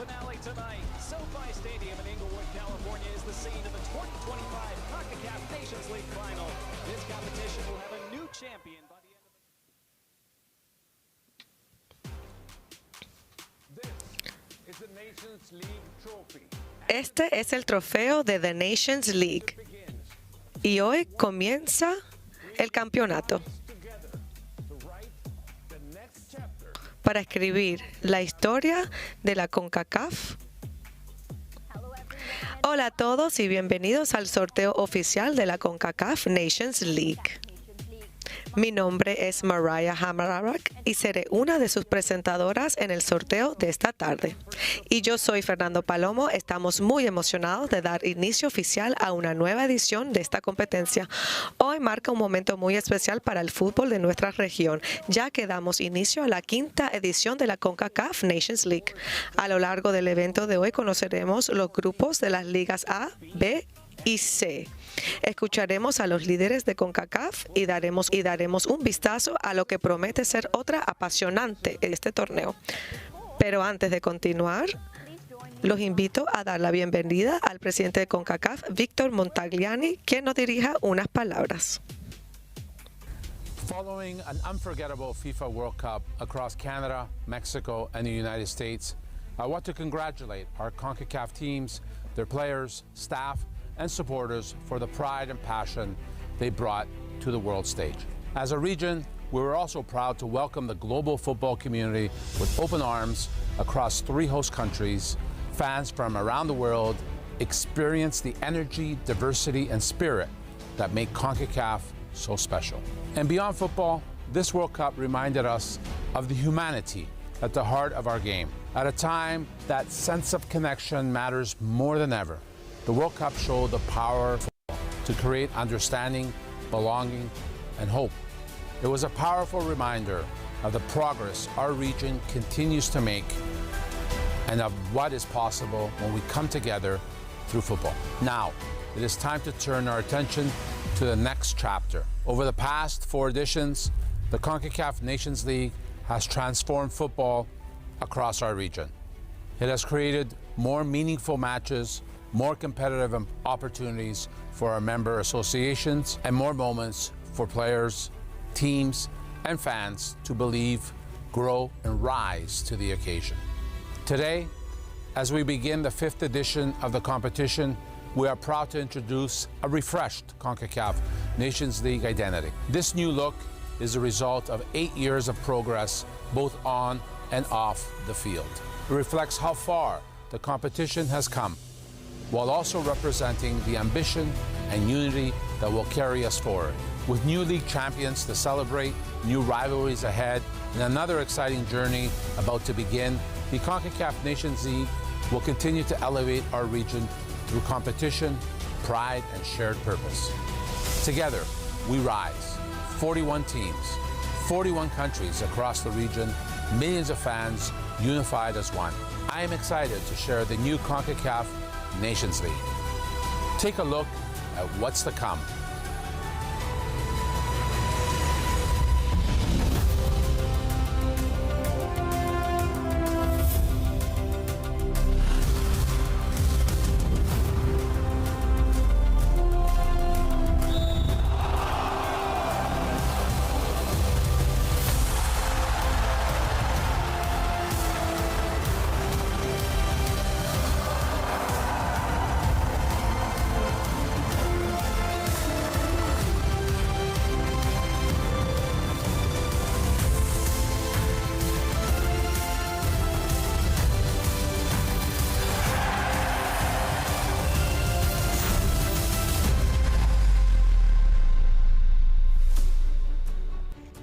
finale tonight. SoFi Stadium in Inglewood, California is the scene of the 2025 CONCACAF Nations League final. This competition will have a new champion by the end of the... This is the Nations League trophy. Este es el trofeo de The Nations League. Y hoy comienza el campeonato. Para escribir la historia de la CONCACAF. Hola a todos y bienvenidos al sorteo oficial de la CONCACAF Nations League. Mi nombre es Mariah Hamararak y seré una de sus presentadoras en el sorteo de esta tarde. Y yo soy Fernando Palomo. Estamos muy emocionados de dar inicio oficial a una nueva edición de esta competencia. Hoy marca un momento muy especial para el fútbol de nuestra región, ya que damos inicio a la quinta edición de la CONCACAF Nations League. A lo largo del evento de hoy conoceremos los grupos de las ligas A, B y C. Escucharemos a los líderes de CONCACAF y daremos un vistazo a lo que promete ser otra apasionante este torneo. Pero antes de continuar, los invito a dar la bienvenida al presidente de CONCACAF, Víctor Montagliani, quien nos dirija unas palabras. Following an unforgettable FIFA World Cup across Canada, Mexico, and the United States, I want to congratulate our CONCACAF teams, their players, staff, and supporters for the pride and passion they brought to the world stage. As a region, we were also proud to welcome the global football community with open arms across 3 host countries. Fans from around the world experience the energy, diversity, and spirit that make CONCACAF so special. And beyond football, this World Cup reminded us of the humanity at the heart of our game. At a time that sense of connection matters more than ever, the World Cup showed the power to create understanding, belonging, and hope. It was a powerful reminder of the progress our region continues to make and of what is possible when we come together through football. Now, it is time to turn our attention to the next chapter. Over the past 4 editions, the CONCACAF Nations League has transformed football across our region. It has created more meaningful matches, more competitive opportunities for our member associations, and more moments for players, teams, and fans to believe, grow, and rise to the occasion. Today, as we begin the 5th edition of the competition, we are proud to introduce a refreshed CONCACAF Nations League identity. This new look is the result of 8 years of progress, both on and off the field. It reflects how far the competition has come, while also representing the ambition and unity that will carry us forward. With new league champions to celebrate, new rivalries ahead, and another exciting journey about to begin, the CONCACAF Nations League will continue to elevate our region through competition, pride, and shared purpose. Together, we rise. 41 teams, 41 countries across the region, millions of fans unified as one. I am excited to share the new CONCACAF Nations League. Take a look at what's to come.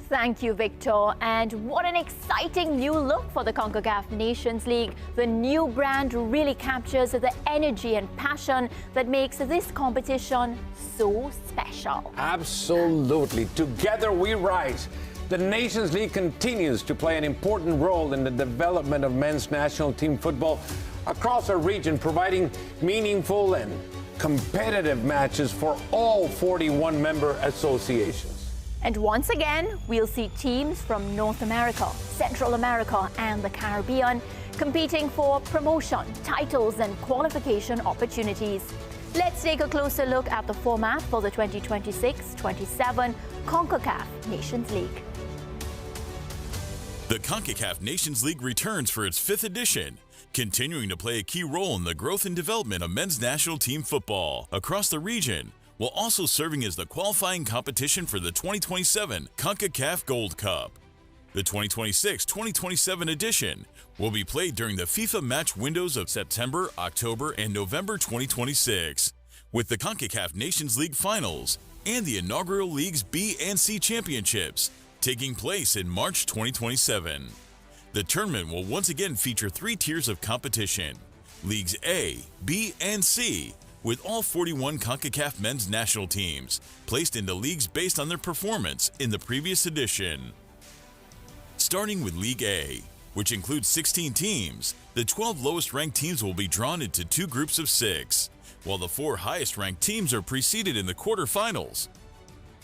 Thank you, Victor. And what an exciting new look for the CONCACAF Nations League. The new brand really captures the energy and passion that makes this competition so special. Absolutely. Together we rise. The Nations League continues to play an important role in the development of men's national team football across our region, providing meaningful and competitive matches for all 41 member associations. And once again, we'll see teams from North America, Central America, and the Caribbean competing for promotion, titles, and qualification opportunities. Let's take a closer look at the format for the 2026-27 CONCACAF Nations League. The CONCACAF Nations League returns for its 5th edition, continuing to play a key role in the growth and development of men's national team football across the region, while also serving as the qualifying competition for the 2027 CONCACAF Gold Cup. The 2026-2027 edition will be played during the FIFA match windows of September, October, and November 2026, with the CONCACAF Nations League finals and the inaugural Leagues B and C championships taking place in March 2027. The tournament will once again feature 3 tiers of competition: Leagues A, B, and C, with all 41 CONCACAF men's national teams placed into leagues based on their performance in the previous edition. Starting with League A, which includes 16 teams, the 12 lowest-ranked teams will be drawn into 2 groups of 6, while the 4 highest-ranked teams are preceded in the quarterfinals.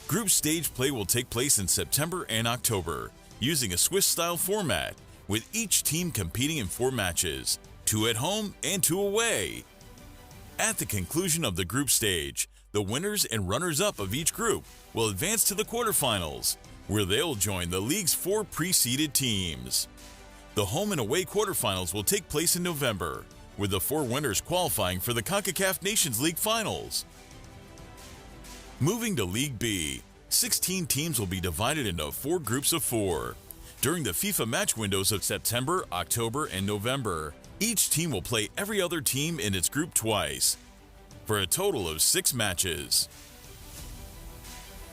Group stage play will take place in September and October, using a Swiss-style format, with each team competing in 4 matches, 2 at home and 2 away. At the conclusion of the group stage, the winners and runners-up of each group will advance to the quarterfinals, where they'll join the league's 4 preceded teams. The home and away quarterfinals will take place in November, with the 4 winners qualifying for the CONCACAF Nations League finals. Moving to League B, 16 teams will be divided into 4 groups of 4. During the FIFA match windows of September, October, and November, each team will play every other team in its group twice, for a total of 6 matches.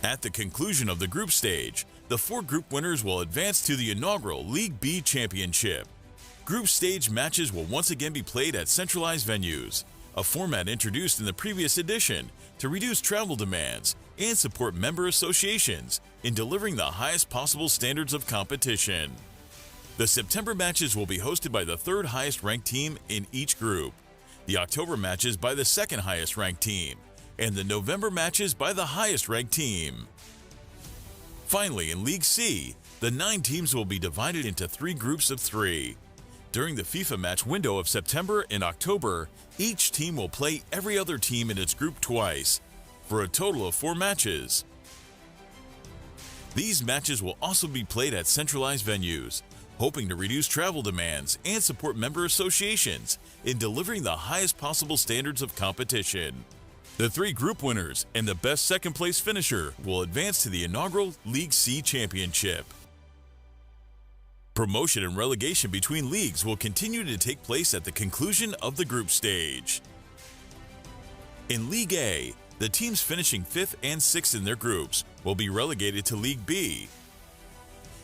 At the conclusion of the group stage, the 4 group winners will advance to the inaugural League B Championship. Group stage matches will once again be played at centralized venues, a format introduced in the previous edition to reduce travel demands and support member associations in delivering the highest possible standards of competition. The September matches will be hosted by the 3rd highest ranked team in each group, the October matches by the 2nd highest ranked team, and the November matches by the highest ranked team. Finally, in League C, the 9 teams will be divided into 3 groups of 3. During the FIFA match window of September and October, each team will play every other team in its group twice, for a total of 4 matches. These matches will also be played at centralized venues, hoping to reduce travel demands and support member associations in delivering the highest possible standards of competition. The 3 group winners and the best second-place finisher will advance to the inaugural League C Championship. Promotion and relegation between leagues will continue to take place at the conclusion of the group stage. In League A, the teams finishing 5th and 6th in their groups will be relegated to League B.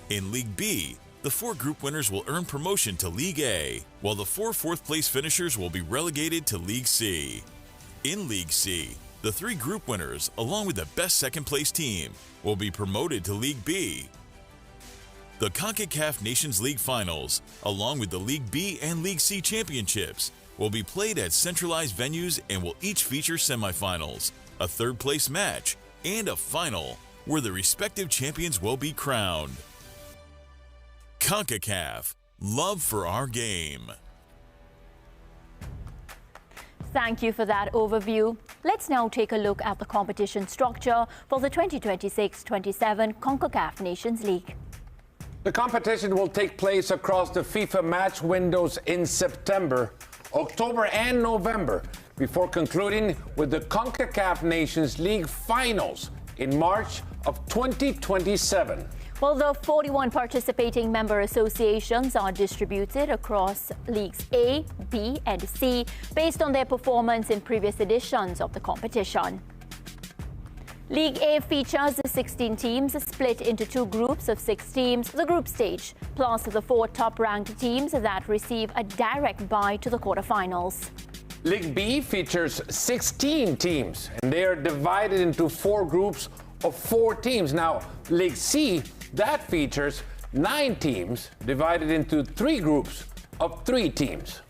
In League B, the 4 group winners will earn promotion to League A, while the 4 4th-place finishers will be relegated to League C. In League C, the 3 group winners, along with the best second-place team, will be promoted to League B. The CONCACAF Nations League finals, along with the League B and League C championships, will be played at centralized venues and will each feature semifinals, a 3rd-place match, and a final, where the respective champions will be crowned. CONCACAF, love for our game. Thank you for that overview. Let's now take a look at the competition structure for the 2026-27 CONCACAF Nations League. The competition will take place across the FIFA match windows in September, October, and November, before concluding with the CONCACAF Nations League finals in March of 2027. Well, the 41 participating member associations are distributed across Leagues A, B, and C based on their performance in previous editions of the competition. League A features 16 teams split into 2 groups of 6 teams, the group stage, plus the 4 top-ranked teams that receive a direct bye to the quarterfinals. League B features 16 teams, and they are divided into 4 groups of 4 teams. Now, League C, that features 9 teams divided into 3 groups of 3 teams.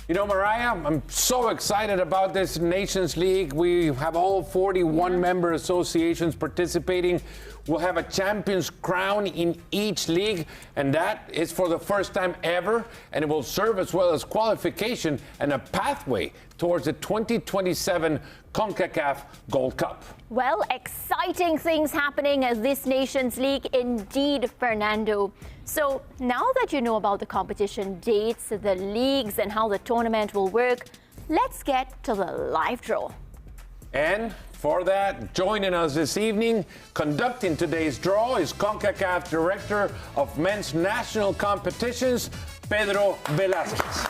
You know, Mariah, I'm so excited about this Nations League. We have all 41 member associations participating. will have a champion's crown in each league, and that is for the first time ever, and it will serve as well as qualification and a pathway towards the 2027 CONCACAF Gold Cup. Well, exciting things happening at this Nations League indeed, Fernando. So now that you know about the competition dates, the leagues, and how the tournament will work, let's get to the live draw. And for that, joining us this evening, conducting today's draw, is CONCACAF Director of Men's National Competitions, Pedro Velázquez.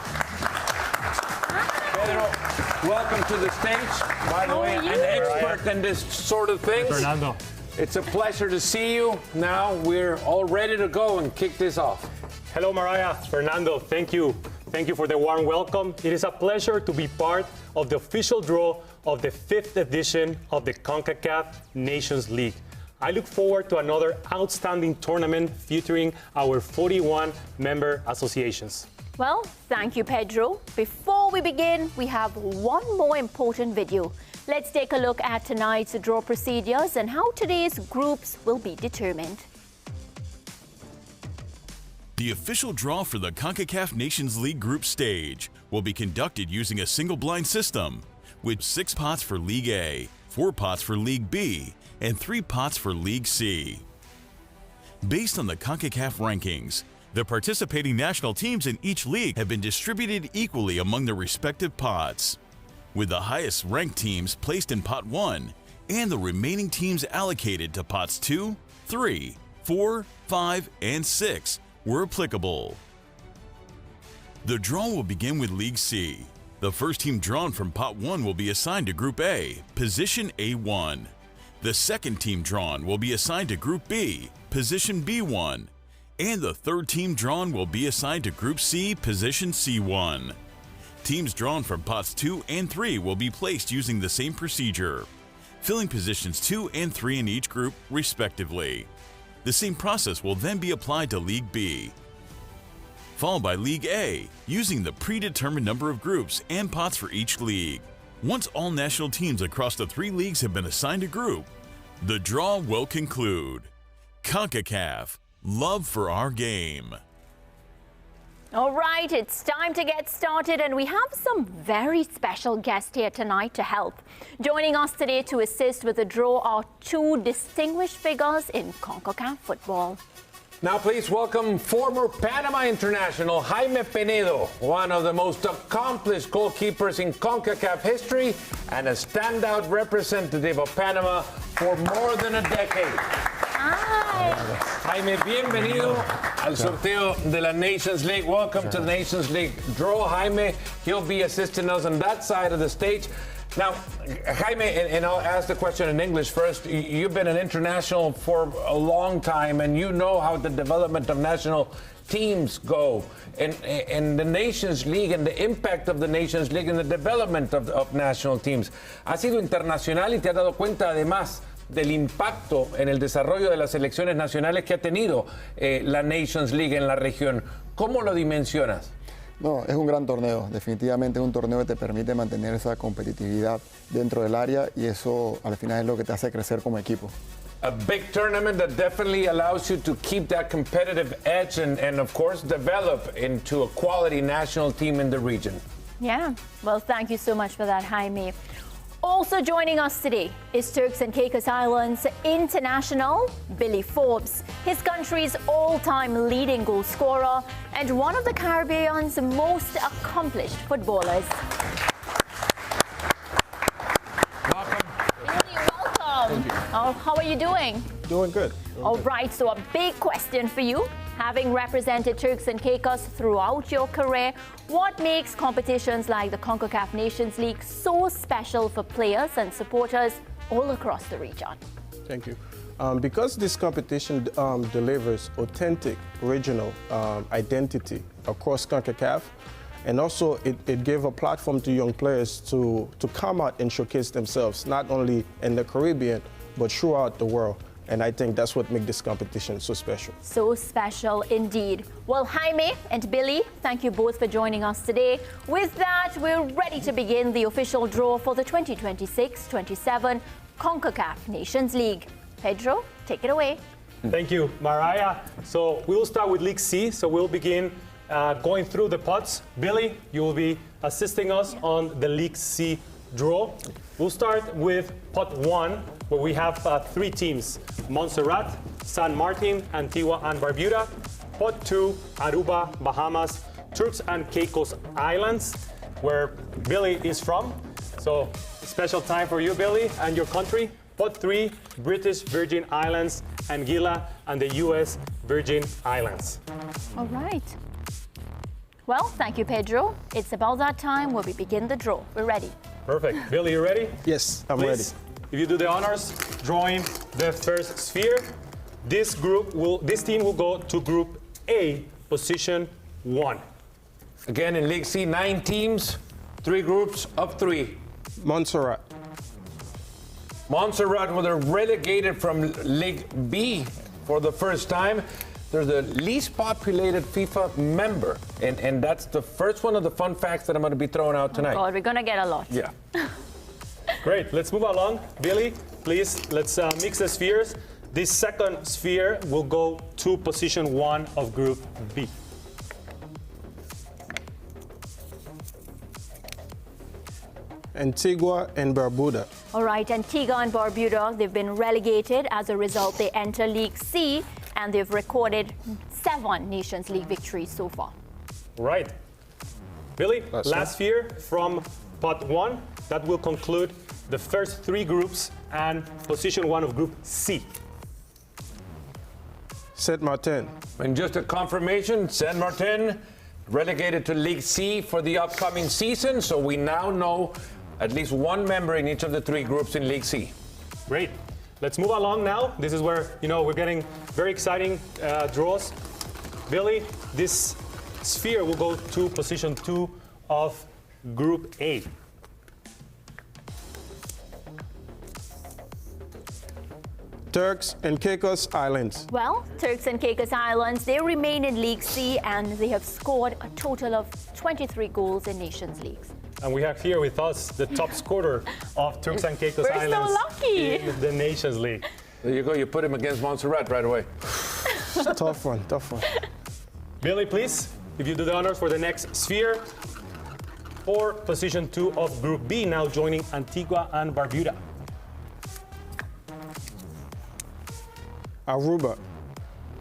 Pedro, welcome to the stage. By the way, an expert in this sort of things. Fernando. It's a pleasure to see you. Now we're all ready to go and kick this off. Hello, Mariah. Fernando, thank you. Thank you for the warm welcome. It is a pleasure to be part of the official draw of the 5th edition of the CONCACAF Nations League. I look forward to another outstanding tournament featuring our 41 member associations. Well, thank you, Pedro. Before we begin, we have one more important video. Let's take a look at tonight's draw procedures and how today's groups will be determined. The official draw for the CONCACAF Nations League group stage will be conducted using a single blind system, with 6 pots for League A, 4 pots for League B, and 3 pots for League C. Based on the CONCACAF rankings, the participating national teams in each league have been distributed equally among their respective pots, with the highest ranked teams placed in pot 1 and the remaining teams allocated to pots 2, 3, 4, 5, and 6 were applicable. The draw will begin with League C. The first team drawn from pot 1 will be assigned to Group A, position A1. The second team drawn will be assigned to Group B, position B1. And the third team drawn will be assigned to Group C, position C1. Teams drawn from pots 2 and 3 will be placed using the same procedure, filling positions 2 and 3 in each group, respectively. The same process will then be applied to League B, followed by League A, using the predetermined number of groups and pots for each league. Once all national teams across the 3 leagues have been assigned a group, the draw will conclude. CONCACAF, love for our game. All right, it's time to get started, and we have some very special guests here tonight to help. Joining us today to assist with the draw are 2 distinguished figures in CONCACAF football. Now please welcome former Panama international Jaime Penedo, one of the most accomplished goalkeepers in CONCACAF history and a standout representative of Panama for more than a decade. Hi. Jaime, bienvenido al sorteo de la Nations League. Welcome to the Nations League draw, Jaime. He'll be assisting us on that side of the stage. Now, Jaime, and I'll ask the question in English first. You've been an international for a long time, and you know how the development of national teams go, and the Nations League and the impact of the Nations League and the development of national teams. Has sido internacional y te has dado cuenta además del impacto en el desarrollo de las selecciones nacionales que ha tenido la Nations League en la región. ¿Cómo lo dimensionas? No, es un gran torneo, definitivamente es un torneo que te permite mantener esa competitividad dentro del área y eso al final es lo que te hace crecer como equipo. A big tournament that definitely allows you to keep that competitive edge and of course develop into a quality national team in the region. Yeah, well, thank you so much for that, Jaime. Also joining us today is Turks and Caicos Islands international Billy Forbes, his country's all-time leading goal scorer and one of the Caribbean's most accomplished footballers. Welcome. Billy, welcome. How are you doing? Doing good. All right, so a big question for you. Having represented Turks and Caicos throughout your career, what makes competitions like the CONCACAF Nations League so special for players and supporters all across the region? Thank you. Because this competition delivers authentic regional identity across CONCACAF, and also it gave a platform to young players to come out and showcase themselves, not only in the Caribbean, but throughout the world. And I think that's what makes this competition so special. So special indeed. Well, Jaime and Billy, thank you both for joining us today. With that, we're ready to begin the official draw for the 2026-27 CONCACAF Nations League. Pedro, take it away. Thank you, Mariah. So we will start with League C. So we'll begin going through the pots. Billy, you will be assisting us on the League C draw. We'll start with pot 1, where we have 3 teams: Montserrat, San Martin, Antigua and Barbuda. Pot 2, Aruba, Bahamas, Turks and Caicos Islands, where Billy is from. So special time for you, Billy, and your country. Pot 3, British Virgin Islands, Anguilla, and the U.S. Virgin Islands. All right. Well, thank you, Pedro. It's about that time where we begin the draw. We're ready. Perfect. Billy, you ready? Yes, I'm Please, if you do the honors, drawing the first sphere. This team will go to Group A, position 1. Again, in League C, 9 teams, 3 groups of 3. Montserrat. Montserrat were relegated from League B for the first time. They're the least populated FIFA member, and that's the first one of the fun facts that I'm going to be throwing out tonight. Oh God, we're going to get a lot. Yeah. Great. Let's move along. Billy, please, let's mix the spheres. This second sphere will go to position 1 of Group B. Antigua and Barbuda. All right, Antigua and Barbuda, they've been relegated. As a result, they enter League C, and they've recorded 7 Nations League victories so far. Right. Billy, last sphere from pot 1. That will conclude the first 3 groups and position 1 of Group C. Saint Martin. And just a confirmation, San Martin relegated to League C for the upcoming season, so we now know at least 1 member in each of the 3 groups in League C. Great. Let's move along now. This is where, we're getting very exciting draws. Billy, this sphere will go to position 2 of Group A. Turks and Caicos Islands. Well, Turks and Caicos Islands, they remain in League C, and they have scored a total of 23 goals in Nations Leagues. And we have here with us the top scorer of Turks and Caicos Islands so lucky. in the Nations League. There you go. You put him against Montserrat right away. Tough one, tough one. Billy, please, if you do the honors for the next sphere. For position 2 of Group B, now joining Antigua and Barbuda. Aruba.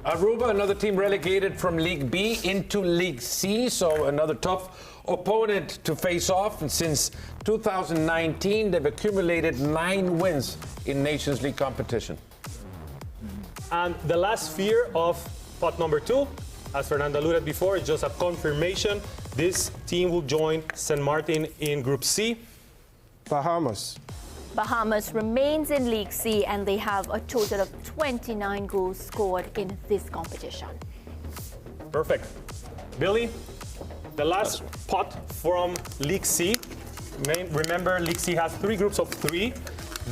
Aruba, another team relegated from League B into League C, so another tough opponent to face off. And since 2019, they've accumulated 9 wins in Nations League competition. And the last sphere of pot number 2, as Fernando alluded before, is just a confirmation. This team will join San Martin in Group C. Bahamas. Bahamas remains in League C, and they have a total of 29 goals scored in this competition. Perfect. Billy, the last pot from League C. Remember, League C has 3 groups of 3.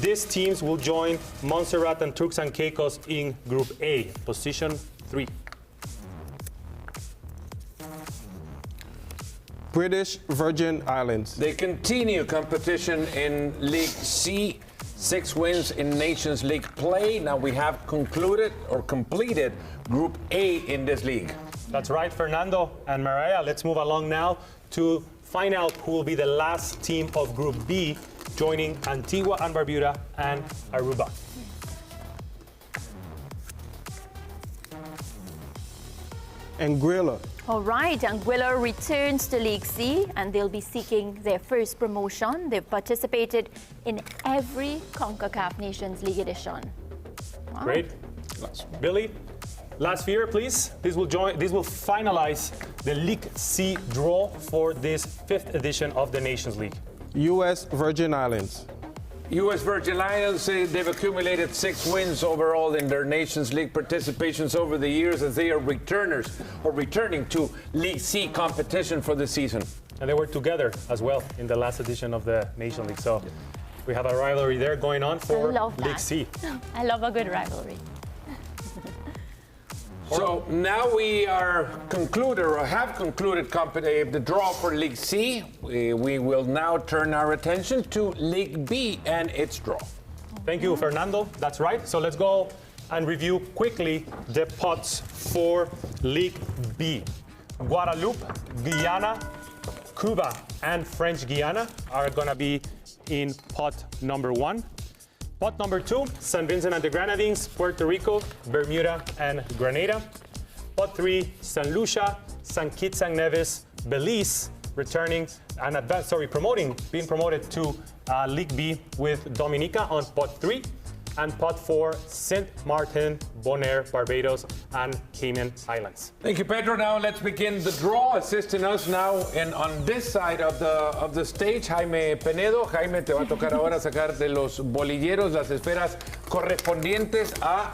These teams will join Montserrat and Turks and Caicos in Group A, position 3. British Virgin Islands. They continue competition in League C. 6 wins in Nations League play. Now we have concluded or completed Group A in this league. That's right, Fernando and Mariah. Let's move along now to find out who will be the last team of Group B, joining Antigua and Barbuda and Aruba. Anguilla. All right, Anguilla returns to League C, and they'll be seeking their first promotion. They've participated in every CONCACAF Nations League edition. Wow. Great. Billy, last sphere, please. This will finalize the League C draw for this 5th edition of the Nations League. U.S. Virgin Islands. U.S. Virgin Islands, they've accumulated 6 wins overall in their Nations League participations over the years, as they are returning to League C competition for the season. And they were together as well in the last edition of the Nations League. So we have a rivalry there going on for League C. I love a good rivalry. So now we are have concluded the draw for League C. We will now turn our attention to League B and its draw. Thank you, Fernando. That's right. So let's go and review quickly the pots for League B. Guadeloupe, Guyana, Cuba, and French Guiana are going to be in pot number 1. Pot number 2, St. Vincent and the Grenadines, Puerto Rico, Bermuda, and Grenada. Pot 3, St. Lucia, St. Kitts and Nevis, Belize, returning and being promoted to League B with Dominica on pot 3. And pot 4, St. Martin, Bonaire, Barbados, and Cayman Islands. Thank you, Pedro. Now let's begin the draw. Assisting us now and on this side of the stage, Jaime Penedo. Jaime, te va a tocar ahora sacar de los bolilleros las esferas correspondientes a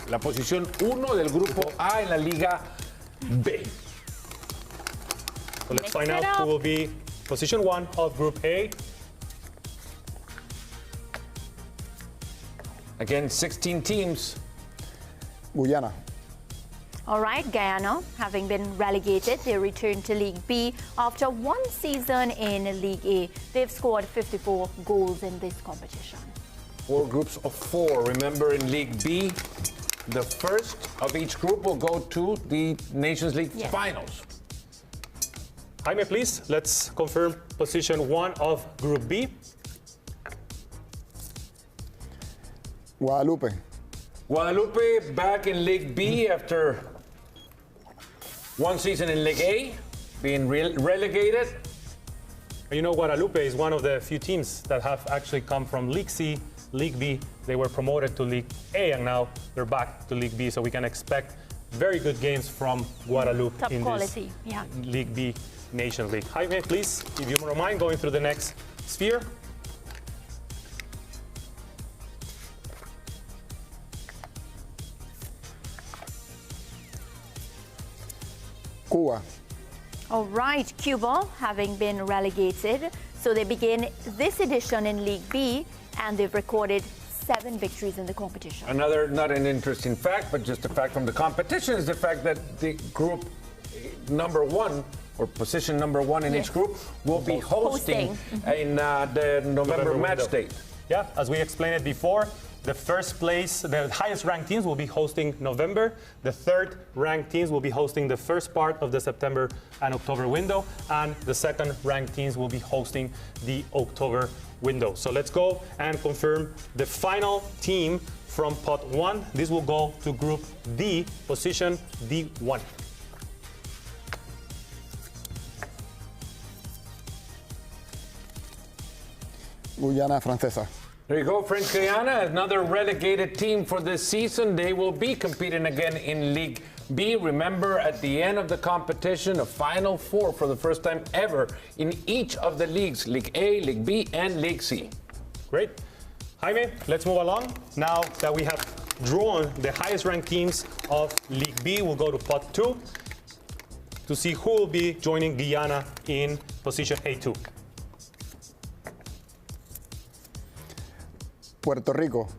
la posición 1 del grupo A en la Liga B. So let's find out who will be position 1 of Group A. Again, 16 teams. Guyana. All right, Guyana, having been relegated, they returned to League B after one season in League A. They've scored 54 goals in this competition. 4 groups of 4. Remember, in League B, the first of each group will go to the Nations League finals. Jaime, please, let's confirm position 1 of Group B. Guadalupe. Guadalupe back in League B after one season in League A, being relegated. You know, Guadalupe is one of the few teams that have actually come from League C, League B. They were promoted to League A, and now they're back to League B. So we can expect very good games from Guadalupe Top in quality, this yeah. League B Nations League. Jaime, please, if you don't mind going through the next sphere. Cuba. All right, Cuba, having been relegated, so they begin this edition in League B, and they've recorded 7 victories in the competition. Another, not an interesting fact, but just a fact from the competition, is the fact that the group number 1, or position number 1 in each group, will be hosting in the November match date. Yeah, as we explained it before, the first place, the highest ranked teams will be hosting November. The third ranked teams will be hosting the first part of the September and October window. And the second ranked teams will be hosting the October window. So let's go and confirm the final team from pot 1. This will go to Group D, position D1. Guyana Francesa. There you go, French Guiana, another relegated team for this season. They will be competing again in League B. Remember, at the end of the competition, a Final 4 for the first time ever in each of the leagues, League A, League B, and League C. Great. Jaime, let's move along. Now that we have drawn the highest ranked teams of League B, we'll go to pot 2 to see who will be joining Guyana in position A2. Puerto Rico.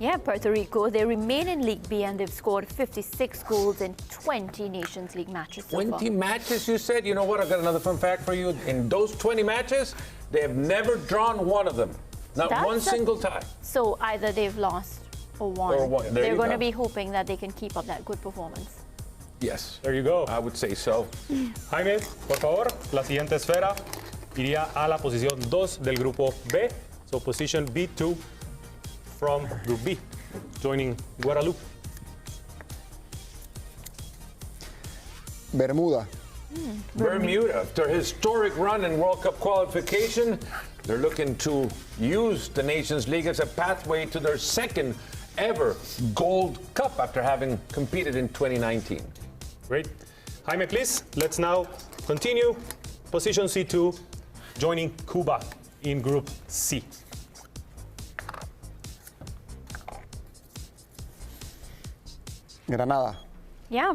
Yeah, Puerto Rico, they remain in League B, and they've scored 56 goals in 20 Nations League matches so far. 20 matches, you said? You know what? I've got another fun fact for you. In those 20 matches, they have never drawn one of them. Not one single time. So either they've lost or won. They're going to be hoping that they can keep up that good performance. Yes. There you go. I would say so. Jaime, por favor, la siguiente esfera iría a la posición 2 del grupo B. So position B2 from Group B, joining Guadeloupe. Bermuda. Bermuda, after a historic run in World Cup qualification, they're looking to use the Nations League as a pathway to their second ever Gold Cup after having competed in 2019. Great. Jaime, please, let's now continue. Position C2, joining Cuba in Group C. Granada. Yeah.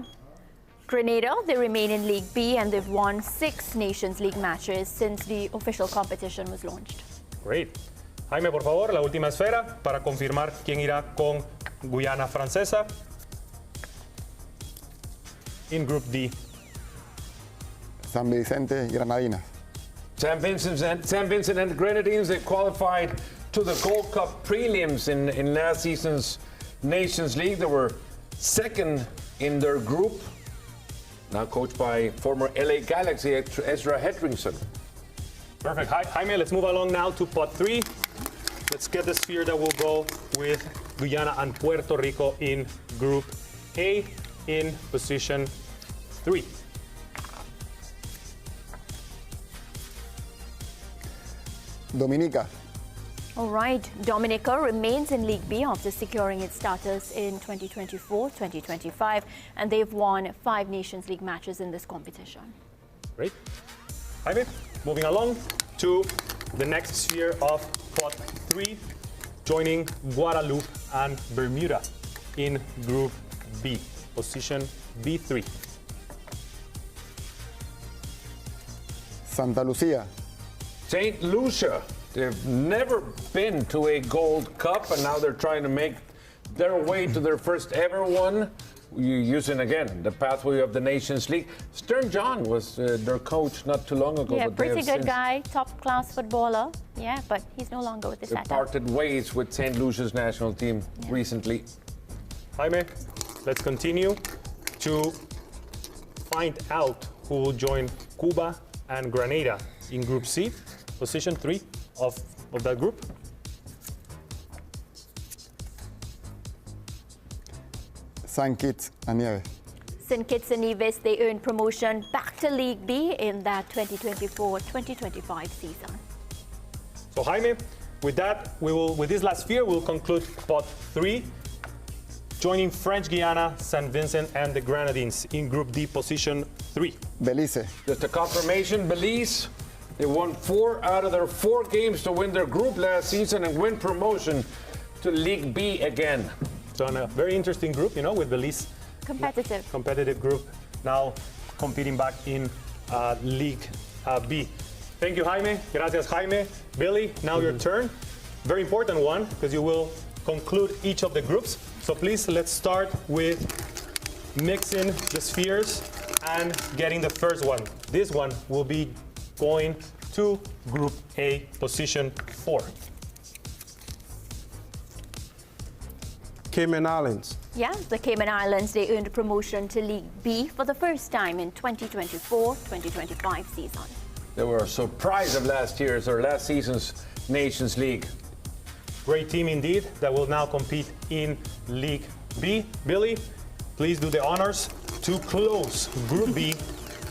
Grenada, they remain in League B, and they've won 6 Nations League matches since the official competition was launched. Great. Jaime, por favor, la última esfera para confirmar quién irá con Guyana Francesa in Group D. San Vicente y Granadinas. San Vincent and the Grenadines, they qualified to the Gold Cup prelims in last season's Nations League. They were second in their group, now coached by former LA Galaxy Ezra Hedringson. Perfect. Jaime, let's move along now to pot 3. Let's get the sphere that will go with Guyana and Puerto Rico in Group A in position 3. Dominica. All right, Dominica remains in League B after securing its status in 2024-2025, and they've won 5 Nations League matches in this competition. Great. Jaime, moving along to the next sphere of pot 3, joining Guadeloupe and Bermuda in Group B, position B3. Santa Lucia. St. Lucia. They've never been to a Gold Cup, and now they're trying to make their way to their first ever one, using, again, the pathway of the Nations League. Stern John was their coach not too long ago. Yeah, but pretty good guy, top-class footballer. Yeah, but he's no longer with the They setup. parted ways with St. Lucia's national team recently. Jaime, let's continue to find out who will join Cuba and Grenada in Group C, position 3 of that group. San Kitts and Nevis. St. Kitts and Nevis, they earned promotion back to League B in that 2024-2025 season. So Jaime, with that, with this last sphere, we'll conclude pot 3, joining French Guiana, St. Vincent, and the Grenadines in Group D, position 3. Belice. Just a confirmation, Belize, they won 4 out of their 4 games to win their group last season and win promotion to League B again. So in a very interesting group, with Belize. Competitive group, now competing back in League B. Thank you, Jaime. Gracias, Jaime. Billy, now your turn. Very important one, because you will conclude each of the groups. So please, let's start with mixing the spheres and getting the first one. This one will be going to Group A, position 4. Cayman Islands. Yeah, the Cayman Islands, they earned promotion to League B for the first time in 2024-2025 season. They were a surprise of last season's Nations League. Great team indeed that will now compete in League B. Billy, please do the honors to close Group B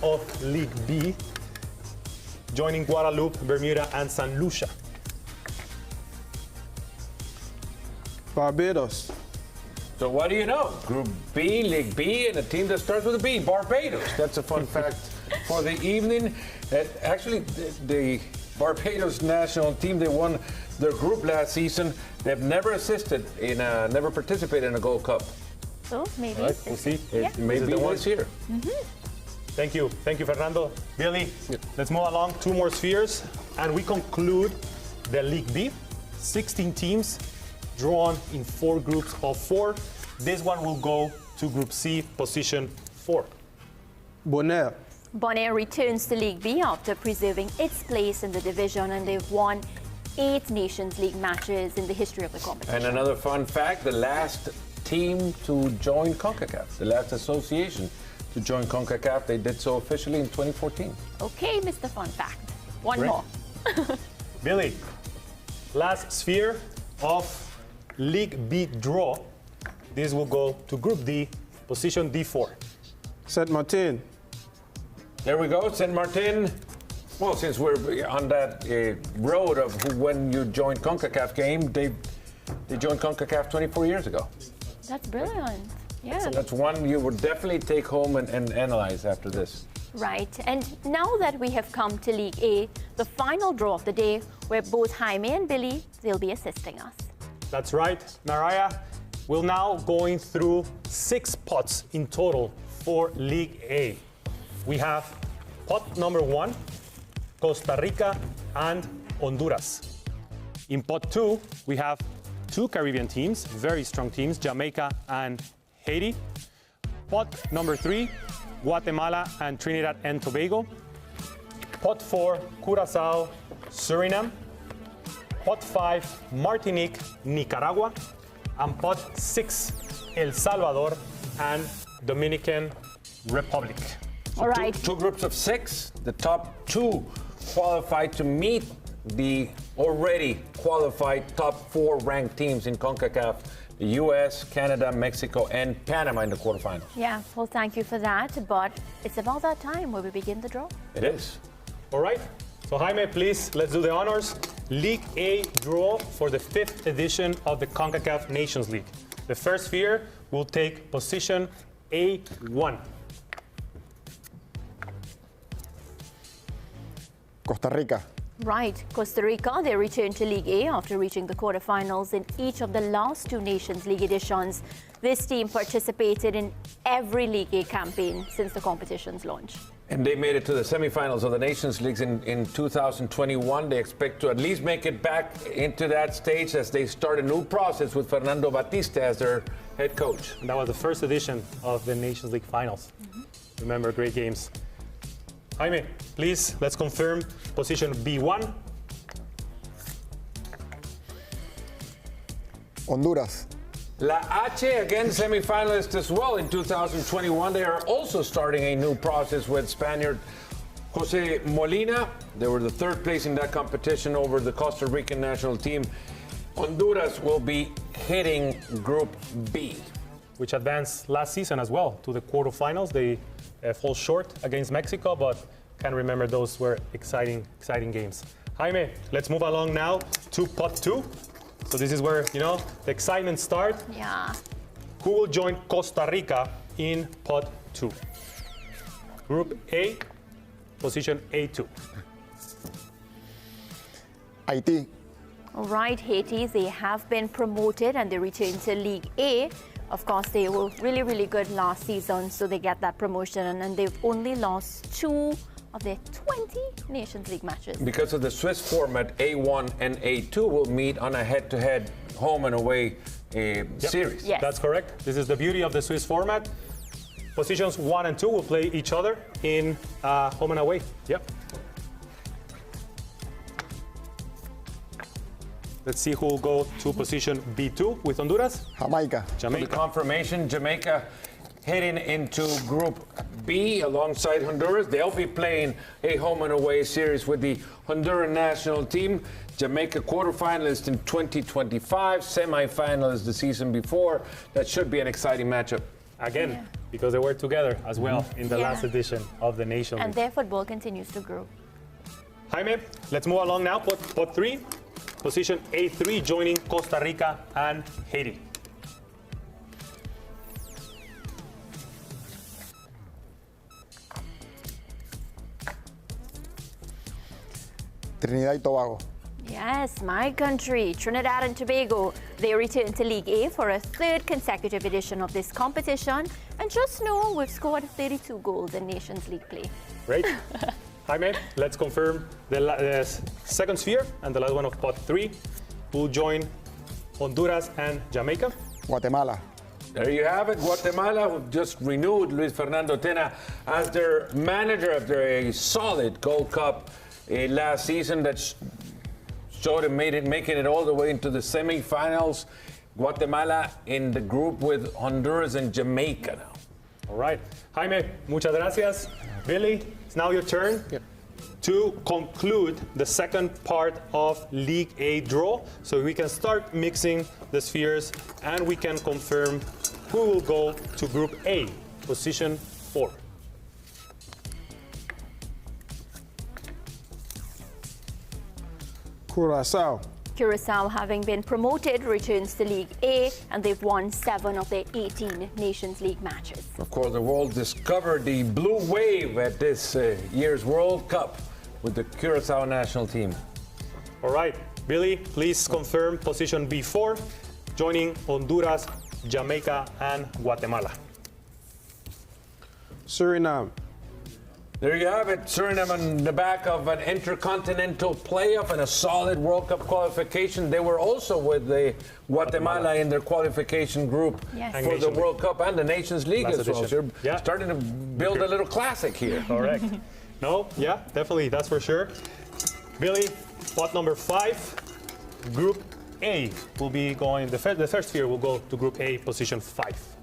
of League B, joining Guadeloupe, Bermuda, and St. Lucia. Barbados. So what do you know? Group B, League B, and a team that starts with a B, Barbados. That's a fun fact for the evening. Actually, the Barbados national team, they won their group last season. They've never never participated in a Gold Cup. So maybe Right, we'll see. Maybe this year. Thank you, Fernando. Billy, let's move along. 2 more spheres, and we conclude the League B. 16 teams drawn in 4 groups of 4. This one will go to Group C, position 4. Bonaire. Bonaire returns to League B after preserving its place in the division, and they've won 8 Nations League matches in the history of the competition. And another fun fact, the last team to join CONCACAF, the last association to join CONCACAF, they did so officially in 2014. Okay, Mr. Fun Fact. One Great. more. Billy, last sphere of League B draw. This will go to Group D, position D4. Saint Martin. There we go, Saint Martin. Well, since we're on that road of when you joined CONCACAF game, they joined CONCACAF 24 years ago. That's brilliant. Yeah. So that's one you would definitely take home and analyze after this. Right, and now that we have come to League A, the final draw of the day, where both Jaime and Billy, they'll be assisting us. That's right, Mariah. We're now going through 6 pots in total for League A. We have pot number 1, Costa Rica and Honduras. In pot 2, we have 2 Caribbean teams, very strong teams, Jamaica and Haiti. Pot number 3, Guatemala and Trinidad and Tobago. Pot 4, Curaçao, Suriname. Pot 5, Martinique, Nicaragua. And pot 6, El Salvador and Dominican Republic. All right. Two groups of 6. The top 2 qualified to meet the already qualified top 4 ranked teams in CONCACAF. The U.S., Canada, Mexico, and Panama in the quarterfinals. Yeah, well, thank you for that. But it's about that time where we begin the draw. It is. All right. So Jaime, please, let's do the honors. League A draw for the 5th edition of the CONCACAF Nations League. The first sphere will take position A1. Costa Rica. Right, Costa Rica, they returned to League A after reaching the quarterfinals in each of the last 2 Nations League editions. This team participated in every League A campaign since the competition's launch. And they made it to the semifinals of the Nations Leagues in 2021. They expect to at least make it back into that stage as they start a new process with Fernando Batista as their head coach. And that was the first edition of the Nations League finals. Remember, great games. Jaime, please, let's confirm position B1. Honduras. La H, again, semifinalist as well in 2021. They are also starting a new process with Spaniard Jose Molina. They were the 3rd place in that competition over the Costa Rican national team. Honduras will be hitting Group B. Which advanced last season as well to the quarterfinals. They fall short against Mexico, but can remember those were exciting games. Jaime, let's move along now to pot 2. So this is where, the excitement starts. Yeah. Who will join Costa Rica in pot 2? Group A, position A2. Haití. All right, Haiti, they have been promoted and they return to League A. Of course, they were really, really good last season, so they get that promotion. And they've only lost 2 of their 20 Nations League matches. Because of the Swiss format, A1 and A2 will meet on a head-to-head home and away series. Yes. That's correct. This is the beauty of the Swiss format. Positions 1 and 2 will play each other in home and away. Yep. Let's see who will go to position B2 with Honduras. Jamaica. For the confirmation, Jamaica heading into Group B alongside Honduras. They'll be playing a home and away series with the Honduran national team. Jamaica quarterfinalist in 2025, semifinalist the season before. That should be an exciting matchup. Again, because they were together as well in the last edition of the Nations League. And their football continues to grow. Jaime, let's move along now. Pot 3, position A3, joining Costa Rica and Haiti. Trinidad and Tobago. Yes, my country, Trinidad and Tobago. They return to League A for a 3rd consecutive edition of this competition. And just know we've scored 32 goals in Nations League play. Great. Jaime, let's confirm the second sphere and the last one of pot 3. Who will join Honduras and Jamaica? Guatemala. There you have it. Guatemala, who just renewed Luis Fernando Tena as their manager after a solid Gold Cup last season that showed him making it all the way into the semifinals. Guatemala in the group with Honduras and Jamaica now. All right. Jaime, muchas gracias. Billy, it's now your turn to conclude the second part of League A draw. So we can start mixing the spheres and we can confirm who will go to Group A, position 4. Curacao, having been promoted, returns to League A, and they've won 7 of their 18 Nations League matches. Of course, the world discovered the blue wave at this year's World Cup with the Curacao national team. All right, Billy, please confirm position B4, joining Honduras, Jamaica, and Guatemala. Suriname. There you have it. Suriname on the back of an intercontinental playoff and a solid World Cup qualification. They were also with the Guatemala in their qualification group for the World Cup and the Nations League as well. So you're starting to build a little classic here. Correct. No, yeah, definitely, that's for sure. Billy, pot number 5, Group A will be going, the third sphere will go to Group A, position 5.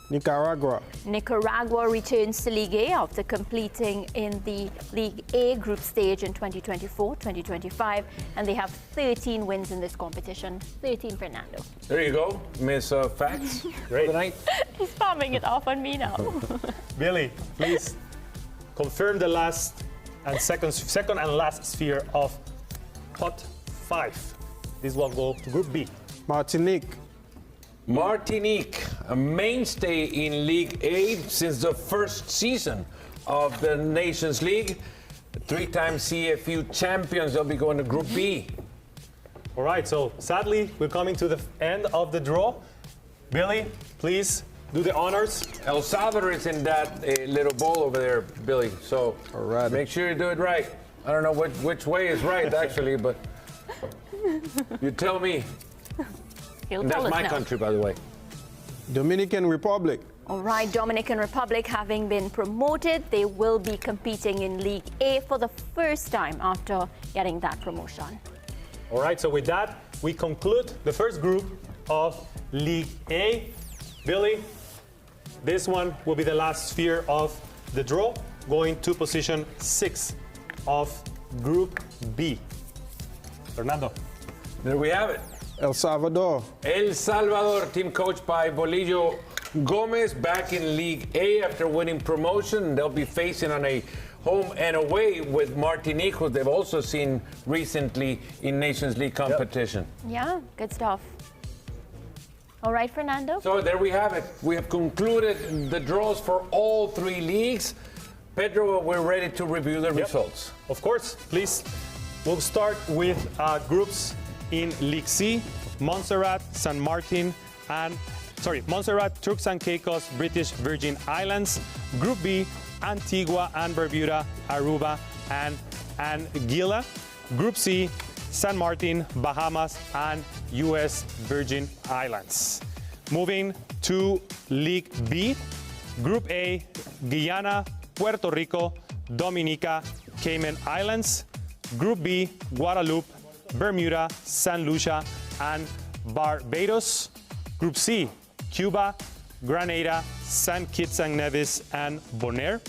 Nicaragua returns to League A after completing in the League A group stage in 2024-2025, and they have 13 wins in this competition. 13, Fernando. There you go, Miss Facts. Great. Tonight. He's palming it off on me now. Billy, please confirm the last and second and last sphere of pot 5. This will go to Group B. Martinique, a mainstay in League A since the first season of the Nations League. 3-time CFU champions, they'll be going to Group B. All right, so sadly, we're coming to the end of the draw. Billy, please do the honors. El Salvador is in that little bowl over there, Billy, so make sure you do it right. I don't know which way is right, actually, but you tell me. And that's my country, by the way. Dominican Republic. All right, Dominican Republic having been promoted, they will be competing in League A for the first time after getting that promotion. All right, so with that, we conclude the first group of League A. Billy, this one will be the last sphere of the draw, going to position 6 of Group B. Fernando. There we have it. El Salvador. El Salvador, team coached by Bolillo Gomez, back in League A after winning promotion. They'll be facing on a home and away with Martinique, who they've also seen recently in Nations League competition. Yeah, good stuff. All right, Fernando. So there we have it. We have concluded the draws for all 3 leagues. Pedro, we're ready to review the results. Of course, please. We'll start with groups in League C, Montserrat, Montserrat, Turks and Caicos, British Virgin Islands. Group B, Antigua and Barbuda, Aruba, and Anguilla. Group C, San Martin, Bahamas, and U.S. Virgin Islands. Moving to League B, Group A, Guyana, Puerto Rico, Dominica, Cayman Islands. Group B, Guadeloupe, Bermuda, San Lucia, and Barbados. Group C, Cuba, Grenada, St. Kitts and Nevis, and Bonaire.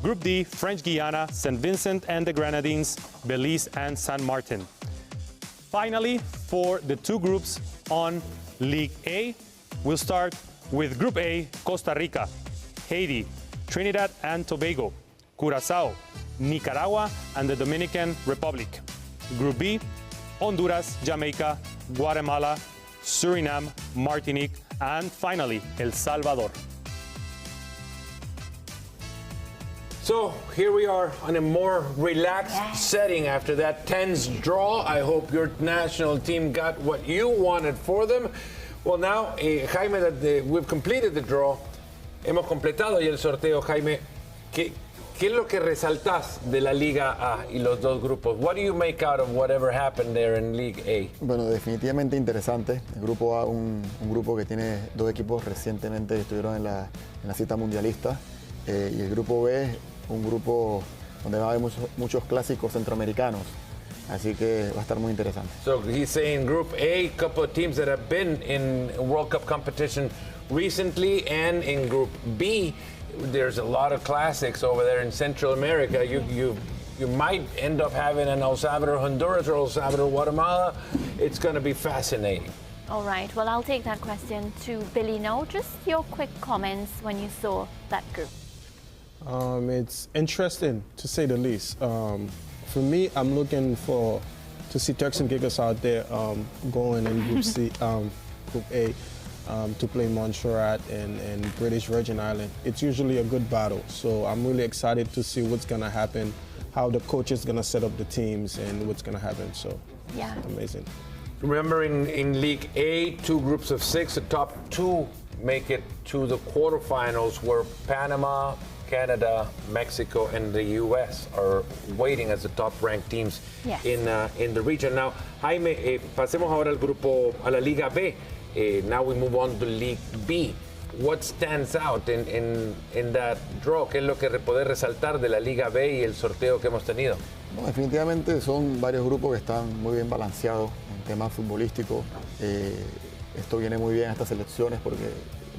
Group D, French Guiana, St. Vincent and the Grenadines, Belize, and San Martin. Finally, for the 2 groups on League A, we'll start with Group A, Costa Rica, Haiti, Trinidad and Tobago, Curacao, Nicaragua, and the Dominican Republic. Group B, Honduras, Jamaica, Guatemala, Suriname, Martinique, and finally, El Salvador. So here we are on a more relaxed setting after that tense draw. I hope your national team got what you wanted for them. Well, now, Jaime, that we've completed the draw. Hemos completado ya el sorteo, Jaime. ¿Qué es lo que resaltas de la Liga A y los 2 grupos? What do you make out of whatever happened there in League A? Bueno, definitivamente interesante. El grupo A, un grupo que tiene 2 equipos recientemente que estuvieron en la cita mundialista. Y el grupo B, un grupo donde va a haber muchos clásicos centroamericanos. Así que va a estar muy interesante. So he's saying Group A, couple of teams that have been in World Cup competition recently, and in Group B, there's a lot of classics over there in Central America. You might end up having an El Salvador, Honduras, or El Salvador, Guatemala. It's going to be fascinating. All right, well, I'll take that question to Billy now. Just your quick comments when you saw that group. It's interesting, to say the least. For me, I'm looking to see Turks and Caicos out there going in Group C, Group A. To play Montserrat and British Virgin Islands. It's usually a good battle, so I'm really excited to see what's going to happen, how the coach is going to set up the teams, and what's going to happen. So, yeah, amazing. Remember, in League A, 2 groups of 6, the top 2 make it to the quarterfinals, where Panama, Canada, Mexico, and the U.S. are waiting as the top-ranked teams in the region. Now, Jaime, pasemos ahora al grupo, a la Liga B. Now we move on to League B, what stands out in that draw? ¿Qué es lo que poder resaltar de la Liga B y el sorteo que hemos tenido? No, definitivamente son varios grupos que están muy bien balanceados en temas futbolísticos. Esto viene muy bien a estas selecciones porque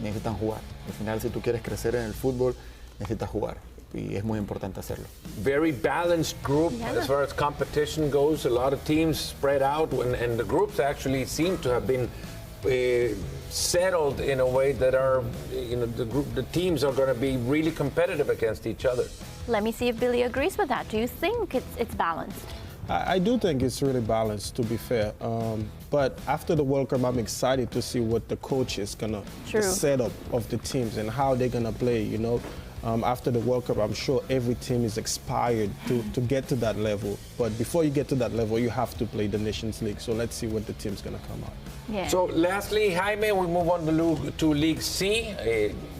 necesitan jugar. Al final, si tú quieres crecer en el fútbol, necesitas jugar. Y es muy importante hacerlo. Very balanced group as far as competition goes. A lot of teams spread out, and the groups actually seem to have been settled in a way that are, the teams are going to be really competitive against each other. Let me see if Billy agrees with that. Do you think it's balanced? I do think it's really balanced, to be fair. But after the World Cup, I'm excited to see what the coach is going to, the setup of the teams and how they're going to play, After the World Cup, I'm sure every team is inspired to get to that level. But before you get to that level, you have to play the Nations League. So let's see what the team's going to come out. Yeah. So lastly, Jaime, we move on to League C.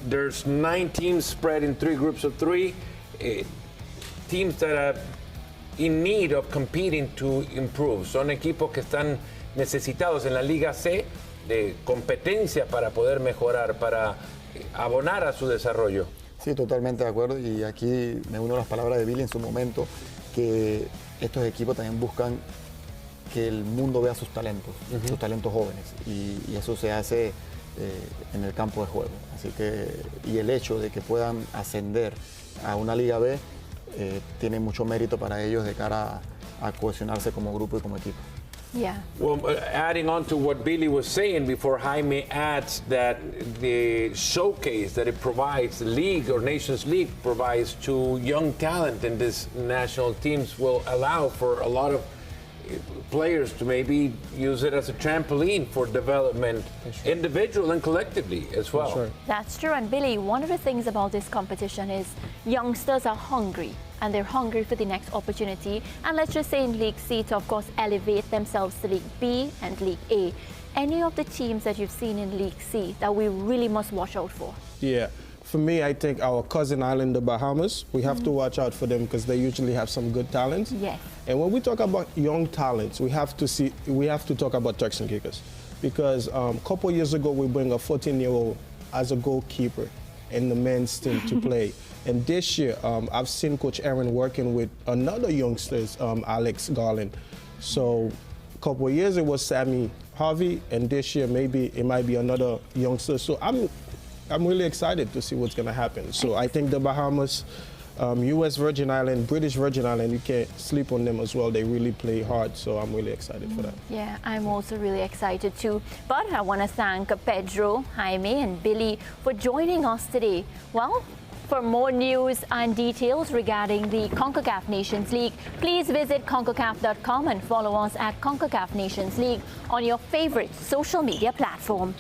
There's 9 teams spread in 3 groups of 3. Teams that are in need of competing to improve. Son equipos que están necesitados en la Liga C de competencia para poder mejorar, para abonar a su desarrollo. Sí, totalmente de acuerdo. Y aquí me uno a las palabras de Billy en su momento, que estos equipos también buscan que el mundo vea sus talentos jóvenes. Y eso se hace en el campo de juego. Así que, y el hecho de que puedan ascender a una Liga B tiene mucho mérito para ellos de cara a cohesionarse como grupo y como equipo. Yeah. Well, adding on to what Billy was saying before, Jaime adds that the showcase that it provides, the league or Nations League provides to young talent in this national teams will allow for a lot of players to maybe use it as a trampoline for development, individual and collectively as well. Sure. That's true. And Billy, one of the things about this competition is youngsters are hungry. And they're hungry for the next opportunity. And let's just say in League C to, of course, elevate themselves to League B and League A. Any of the teams that you've seen in League C that we really must watch out for? Yeah. For me, I think our cousin island, the Bahamas, we have to watch out for them because they usually have some good talent. Yes. And when we talk about young talents, we have to talk about Turks and Caicos. Because a couple years ago, we bring a 14-year-old as a goalkeeper in the men's team to play. And this year, I've seen Coach Aaron working with another youngsters, Alex Garland. So a couple of years it was Sammy Harvey, and this year maybe it might be another youngster. So I'm really excited to see what's going to happen. So I think the Bahamas, U.S. Virgin Island, British Virgin Island, you can't sleep on them as well. They really play hard, so I'm really excited for that. Yeah, I'm also really excited too. But I want to thank Pedro, Jaime, and Billy for joining us today. Well, for more news and details regarding the CONCACAF Nations League, please visit CONCACAF.com and follow us at CONCACAF Nations League on your favorite social media platform.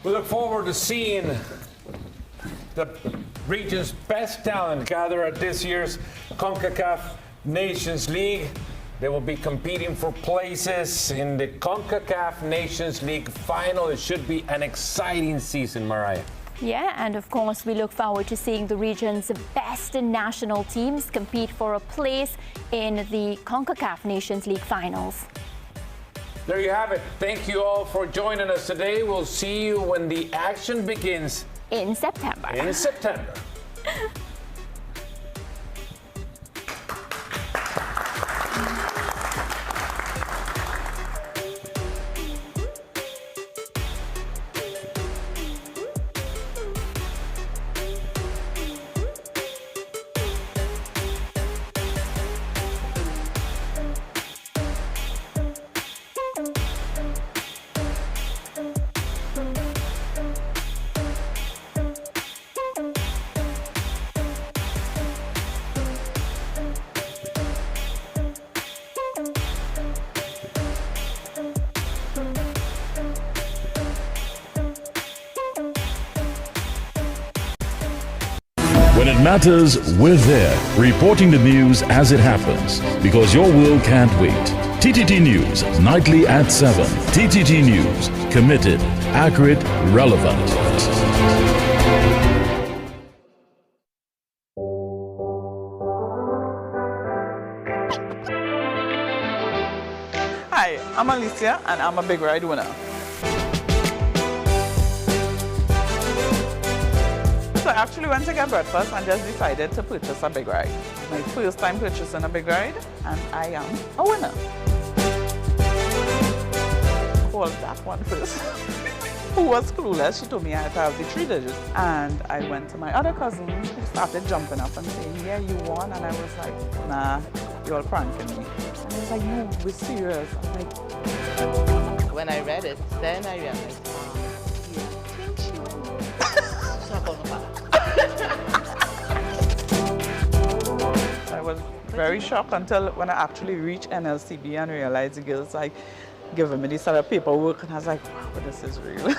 We look forward to seeing the region's best talent gather at this year's CONCACAF Nations League. They will be competing for places in the CONCACAF Nations League final. It should be an exciting season, Mariah. Yeah, and of course, we look forward to seeing the region's best national teams compete for a place in the CONCACAF Nations League finals. There you have it. Thank you all for joining us today. We'll see you when the action begins in September. In September. When it matters, we're there, reporting the news as it happens, because your world can't wait. TTT News, nightly at 7. TTT News, committed, accurate, relevant. Hi, I'm Alicia and I'm a Big Ride winner. actually went to get breakfast and just decided to purchase a big ride. My first time purchasing a big ride, and I am a winner. Called that one first. Who was clueless. She told me I had to have the 3 digits. And I went to my other cousins who started jumping up and saying, yeah, you won. And I was like, nah, you're all pranking me. And I was like, no, we're serious. I'm like, when I read it, then I realized, you think she won? I was very shocked until when I actually reached NLCB and realized the girls like giving me this other paperwork, and I was like, wow, this is real.